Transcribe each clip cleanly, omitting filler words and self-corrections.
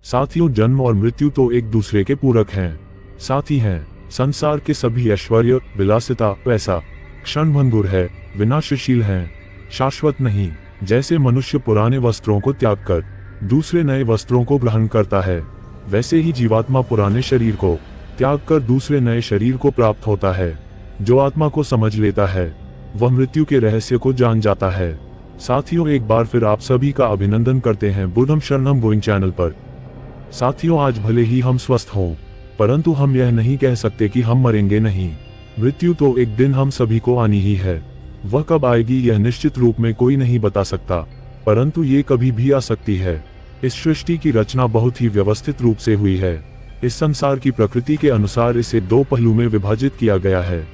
साथियों, जन्म और मृत्यु तो एक दूसरे के पूरक हैं, साथी हैं। संसार के सभी ऐश्वर्य, विलासिता, पैसा क्षणभंगुर है, विनाशशील हैं, शाश्वत नहीं। जैसे मनुष्य पुराने वस्त्रों को त्याग कर दूसरे नए वस्त्रों को ग्रहण करता है, वैसे ही जीवात्मा पुराने शरीर को त्याग कर दूसरे नए शरीर को प्राप्त होता है। जो आत्मा को समझ लेता है वह मृत्यु के रहस्य को जान जाता है। साथियों, एक बार फिर आप सभी का अभिनंदन करते हैं बुद्धम शरणम गोइंग चैनल पर। साथियों, आज भले ही हम स्वस्थ हों, परंतु हम यह नहीं कह सकते कि हम मरेंगे नहीं। मृत्यु तो एक दिन हम सभी को आनी ही है। वह कब आएगी यह निश्चित रूप में कोई नहीं बता सकता, परंतु ये कभी भी आ सकती है। इस सृष्टि की रचना बहुत ही व्यवस्थित रूप से हुई है। इस संसार की प्रकृति के अनुसार इसे दो पहलू में विभाजित किया गया है।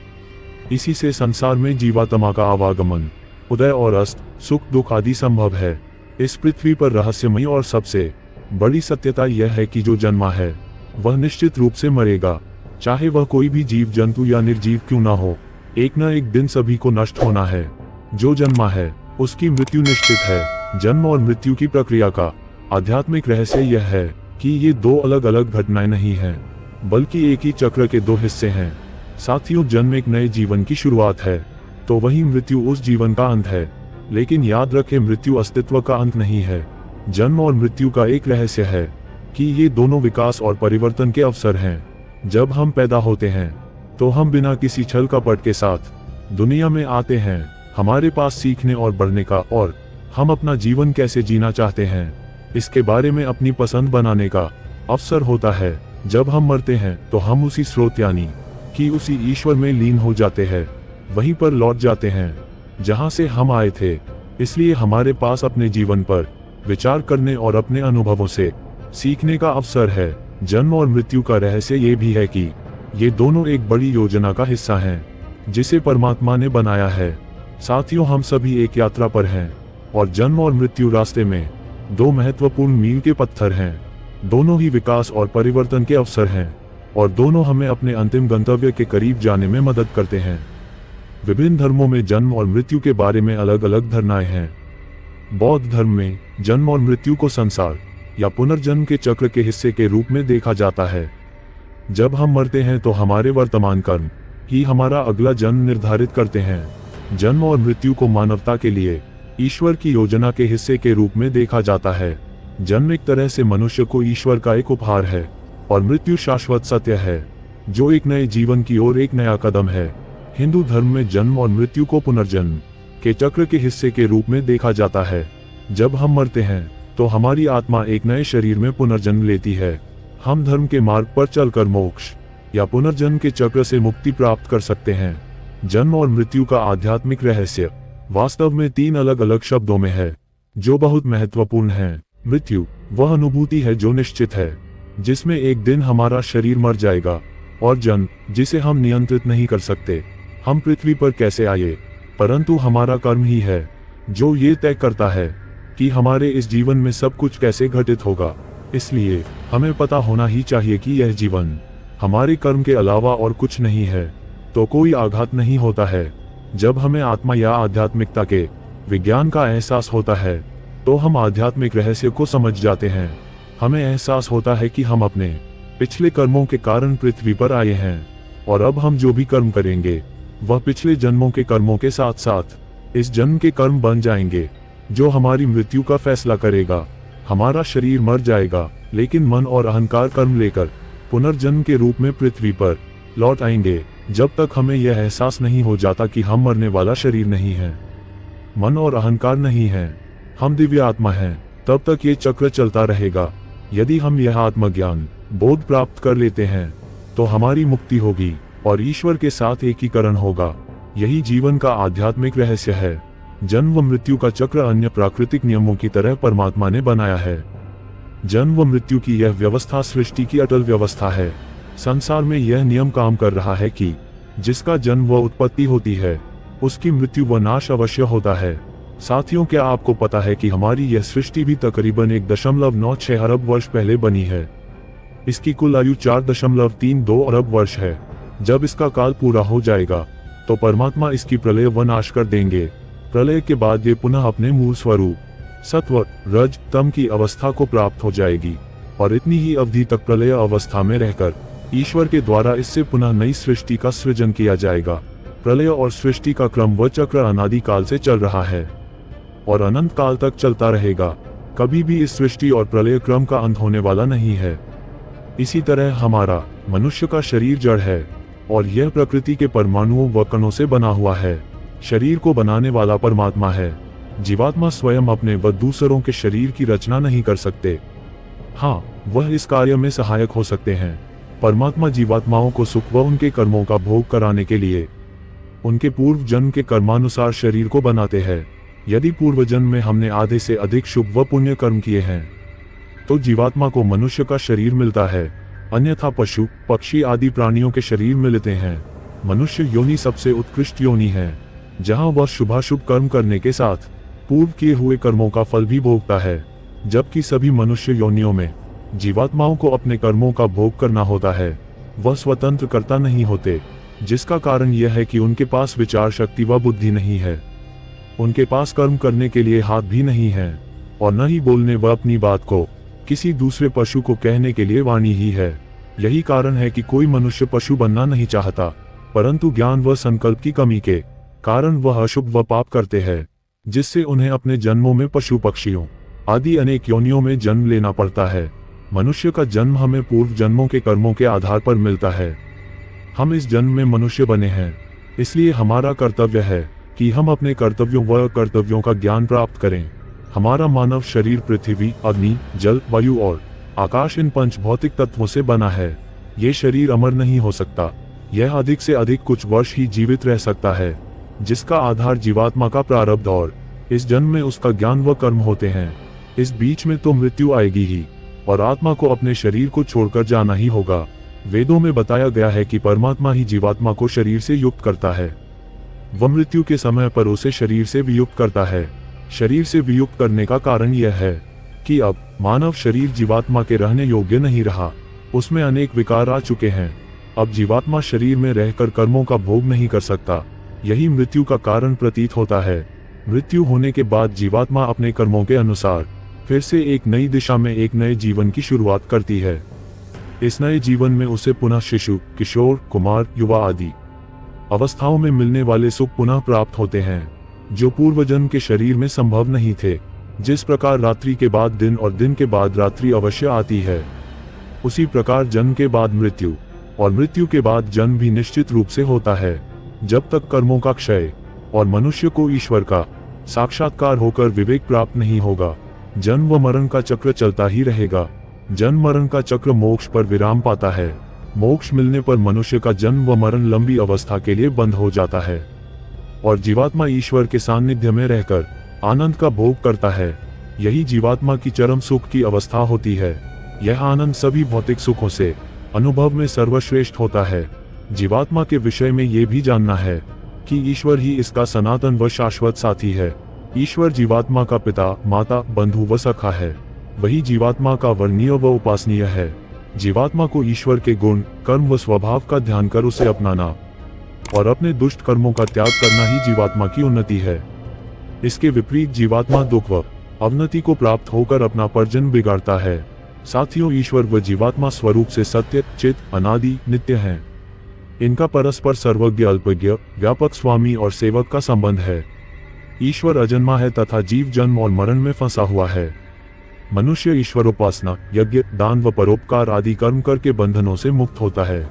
इसी से संसार में जीवात्मा का आवागमन, उदय और अस्त, सुख दुख आदि संभव है। इस पृथ्वी पर रहस्यमयी और सबसे बड़ी सत्यता यह है कि जो जन्मा है वह निश्चित रूप से मरेगा, चाहे वह कोई भी जीव जंतु या निर्जीव क्यों ना हो। एक न एक दिन सभी को नष्ट होना है। जो जन्मा है उसकी मृत्यु निश्चित है। जन्म और मृत्यु की प्रक्रिया का आध्यात्मिक रहस्य यह है कि ये दो अलग अलग घटनाएं नहीं हैं, बल्कि एक ही चक्र के दो हिस्से हैं। साथियों, जन्म एक नए जीवन की शुरुआत है, तो वही मृत्यु उस जीवन का अंत है। लेकिन याद रखें, मृत्यु अस्तित्व का अंत नहीं है। जन्म और मृत्यु का एक रहस्य है कि ये दोनों विकास और परिवर्तन के अवसर हैं। जब हम पैदा होते हैं तो हम बिना किसी छल कपट के साथ दुनिया में आते हैं। हमारे पास सीखने और बढ़ने का और हम अपना जीवन कैसे जीना चाहते हैं इसके बारे में अपनी पसंद बनाने का अवसर होता है। जब हम मरते हैं तो हम उसी स्रोत यानी कि उसी ईश्वर में लीन हो जाते हैं, वहीं पर लौट जाते हैं जहां से हम आए थे। इसलिए हमारे पास अपने जीवन पर विचार करने और अपने अनुभवों से सीखने का अवसर है। जन्म और मृत्यु का रहस्य ये भी है कि ये दोनों एक बड़ी योजना का हिस्सा हैं, जिसे परमात्मा ने बनाया है। साथियों, हम सभी एक यात्रा पर हैं और जन्म और मृत्यु रास्ते में दो महत्वपूर्ण मील के पत्थर हैं। दोनों ही विकास और परिवर्तन के अवसर हैं और दोनों हमें अपने अंतिम गंतव्य के करीब जाने में मदद करते हैं। विभिन्न धर्मों में जन्म और मृत्यु के बारे में अलग अलग धारणाएं हैं। बौद्ध धर्म में जन्म और मृत्यु को संसार या पुनर्जन्म के चक्र के हिस्से के रूप में देखा जाता है। जब हम मरते हैं तो हमारे वर्तमान कर्म ही हमारा अगला जन्म निर्धारित करते हैं। जन्म और मृत्यु को मानवता के लिए ईश्वर की योजना के हिस्से के रूप में देखा जाता है। जन्म एक तरह से मनुष्य को ईश्वर का एक उपहार है और मृत्यु शाश्वत सत्य है, जो एक नए जीवन की ओर एक नया कदम है। हिंदू धर्म में जन्म और मृत्यु को पुनर्जन्म के चक्र के हिस्से के रूप में देखा जाता है। जब हम मरते हैं तो हमारी आत्मा एक नए शरीर में पुनर्जन्म लेती है। हम धर्म के मार्ग पर चलकर मोक्ष या पुनर्जन्म के चक्र से मुक्ति प्राप्त कर सकते हैं। जन्म और मृत्यु का आध्यात्मिक रहस्य वास्तव में तीन अलग अलग शब्दों में है, जो बहुत महत्वपूर्ण हैं। मृत्यु वह अनुभूति है जो निश्चित है, जिसमें एक दिन हमारा शरीर मर जाएगा, और जन्म जिसे हम नियंत्रित नहीं कर सकते। हम पृथ्वी पर कैसे आए, परंतु हमारा कर्म ही है जो ये तय करता है कि हमारे इस जीवन में सब कुछ कैसे घटित होगा। इसलिए हमें पता होना ही चाहिए कि यह जीवन हमारे कर्म के अलावा और कुछ नहीं है, तो कोई आघात नहीं होता है। जब हमें आत्मा या आध्यात्मिकता के विज्ञान का एहसास होता है तो हम आध्यात्मिक रहस्य को समझ जाते हैं। हमें एहसास होता है कि हम अपने पिछले कर्मों के कारण पृथ्वी पर आए हैं और अब हम जो भी कर्म करेंगे वह पिछले जन्मों के कर्मों के साथ साथ इस जन्म के कर्म बन जाएंगे, जो हमारी मृत्यु का फैसला करेगा। हमारा शरीर मर जाएगा, लेकिन मन और अहंकार कर्म लेकर पुनर्जन्म के रूप में पृथ्वी पर लौट आएंगे। जब तक हमें यह एहसास नहीं हो जाता कि हम मरने वाला शरीर नहीं है, मन और अहंकार नहीं है, हम दिव्य आत्मा हैं, तब तक ये चक्र चलता रहेगा। यदि हम यह आत्मज्ञान बोध प्राप्त कर लेते हैं तो हमारी मुक्ति होगी और ईश्वर के साथ एकीकरण होगा। यही जीवन का आध्यात्मिक रहस्य है। जन्म व मृत्यु का चक्र अन्य प्राकृतिक नियमों की तरह परमात्मा ने बनाया है। जन्म व मृत्यु की यह व्यवस्था सृष्टि की अटल व्यवस्था है। संसार में यह नियम काम कर रहा है कि जिसका जन्म व उत्पत्ति होती है, उसकी मृत्यु व नाश अवश्य होता है। साथियों, क्या आपको पता है कि हमारी यह सृष्टि भी तकरीबन 1.96 अरब वर्ष पहले बनी है। इसकी कुल आयु 4.32 अरब वर्ष है। जब इसका काल पूरा हो जाएगा तो परमात्मा इसकी प्रलय व नाश कर देंगे। प्रलय के बाद ये पुनः अपने मूल स्वरूप सत्व, रज, तम की अवस्था को प्राप्त हो जाएगी और इतनी ही अवधि तक प्रलय अवस्था में रहकर ईश्वर के द्वारा इससे पुनः नई सृष्टि का सृजन किया जाएगा। प्रलय और सृष्टि का क्रम व चक्र अनादि काल से चल रहा है और अनंत काल तक चलता रहेगा। कभी भी इस सृष्टि और प्रलय क्रम का अंत होने वाला नहीं है। इसी तरह हमारा मनुष्य का शरीर जड़ है और यह प्रकृति के परमाणुओं व कणों से बना हुआ है। शरीर को बनाने वाला परमात्मा है। जीवात्मा स्वयं अपने व दूसरों के शरीर की रचना नहीं कर सकते। हाँ, वह इस कार्य में सहायक हो सकते हैं। परमात्मा जीवात्माओं को सुख व उनके कर्मों का भोग कराने के लिए उनके पूर्व जन्म के कर्मानुसार शरीर को बनाते हैं। यदि पूर्व जन्म में हमने आधे से अधिक शुभ व पुण्य कर्म किए हैं तो जीवात्मा को मनुष्य का शरीर मिलता है, अन्यथा पशु पक्षी आदि प्राणियों के शरीर मिलते हैं। मनुष्य योनि सबसे उत्कृष्ट योनि है, जहां वह शुभाशुभ कर्म करने के साथ पूर्व किए हुए कर्मों का फल भी भोगता है, जबकि सभी मनुष्य योनियों में जीवात्माओं को अपने कर्मों का भोग करना होता है। वह स्वतंत्र कर्ता नहीं होते, जिसका कारण यह है कि उनके पास विचार शक्ति व बुद्धि नहीं है। उनके पास कर्म करने के लिए हाथ भी नहीं है और न ही बोलने व अपनी बात को किसी दूसरे पशु को कहने के लिए वाणी ही है। यही कारण है कि कोई मनुष्य पशु बनना नहीं चाहता, परंतु ज्ञान व संकल्प की कमी के कारण वह अशुभ व पाप करते हैं, जिससे उन्हें अपने जन्मों में पशु पक्षियों आदि अनेक योनियों में जन्म लेना पड़ता है। मनुष्य का जन्म हमें पूर्व जन्मों के कर्मों के आधार पर मिलता है। हम इस जन्म में मनुष्य बने हैं, इसलिए हमारा कर्तव्य है कि हम अपने कर्तव्यों व कर्तव्यों का ज्ञान प्राप्त करें। हमारा मानव शरीर पृथ्वी, अग्नि, जल, वायु और आकाश इन पंच भौतिक तत्वों से बना है। ये शरीर अमर नहीं हो सकता। यह अधिक से अधिक कुछ वर्ष ही जीवित रह सकता है, जिसका आधार जीवात्मा का प्रारब्ध और इस जन्म में उसका ज्ञान व कर्म होते हैं। इस बीच में तो मृत्यु आएगी ही और आत्मा को अपने शरीर को छोड़कर जाना ही होगा। वेदों में बताया गया है कि परमात्मा ही जीवात्मा को शरीर से युक्त करता है। वह मृत्यु के समय पर उसे शरीर से वियुक्त करता है। शरीर से वियुक्त करने का कारण यह है कि अब मानव शरीर जीवात्मा के रहने योग्य नहीं रहा। उसमें अनेक विकार आ चुके हैं। अब जीवात्मा शरीर में रहकर कर्मों का भोग नहीं कर सकता। यही मृत्यु का कारण प्रतीत होता है। मृत्यु होने के बाद जीवात्मा अपने कर्मों के अनुसार फिर से एक नई दिशा में एक नए जीवन की शुरुआत करती है। इस नए जीवन में उसे पुनः शिशु, किशोर, कुमार, युवा आदि अवस्थाओं में मिलने वाले सुख पुनः प्राप्त होते हैं, जो पूर्व जन्म के शरीर में संभव नहीं थे। जिस प्रकार रात्रि के बाद दिन और दिन के बाद रात्रि अवश्य आती है, उसी प्रकार जन्म के बाद मृत्यु और मृत्यु के बाद जन्म भी निश्चित रूप से होता है। जब तक कर्मों का क्षय और मनुष्य को ईश्वर का साक्षात्कार होकर विवेक प्राप्त नहीं होगा, जन्म व मरण का चक्र चलता ही रहेगा। जन्म मरण का चक्र मोक्ष पर विराम पाता है। मोक्ष मिलने पर मनुष्य का जन्म व मरण लंबी अवस्था के लिए बंद हो जाता है और जीवात्मा ईश्वर के सानिध्य में रहकर आनंद का भोग करता है। यही जीवात्मा की चरम सुख की अवस्था होती है। यह आनंद सभी भौतिक सुखों से अनुभव में सर्वश्रेष्ठ होता है। जीवात्मा के विषय में ये भी जानना है कि ईश्वर ही इसका सनातन व शाश्वत साथी है। ईश्वर जीवात्मा का पिता, माता, बंधु व सखा है। वही जीवात्मा का वर्णीय व उपासनीय है। जीवात्मा को ईश्वर के गुण, कर्म व स्वभाव का ध्यान कर उसे अपनाना और अपने दुष्ट कर्मों का त्याग करना ही जीवात्मा की उन्नति है। इसके विपरीत जीवात्मा दुख व अवनति को प्राप्त होकर अपना पर्जन बिगाड़ता है। साथियों, ईश्वर व जीवात्मा स्वरूप से सत्य, चित, अनादि, नित्य हैं। इनका परस्पर सर्वज्ञ, अल्पज्ञ, व्यापक स्वामी और सेवक का संबंध है। ईश्वर अजन्मा है तथा जीव जन्म और मरण में फंसा हुआ है। मनुष्य ईश्वरोपासना, यज्ञ, दान व परोपकार आदि कर्म करके बंधनों से मुक्त होता है।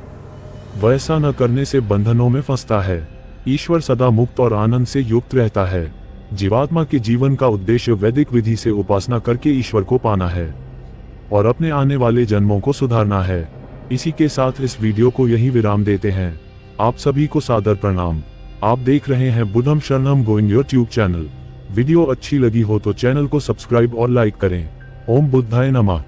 वैसा न करने से बंधनों में फंसता है। ईश्वर सदा मुक्त और आनंद से युक्त रहता है। जीवात्मा के जीवन का उद्देश्य वैदिक विधि से उपासना करके ईश्वर को पाना है और अपने आने वाले जन्मों को सुधारना है। इसी के साथ इस वीडियो को यहीं विराम देते हैं। आप सभी को सादर प्रणाम। आप देख रहे हैं बुद्धम शरणम गोइंग यूट्यूब चैनल। वीडियो अच्छी लगी हो तो चैनल को सब्सक्राइब और लाइक करें। ओम बुद्धाय नमः।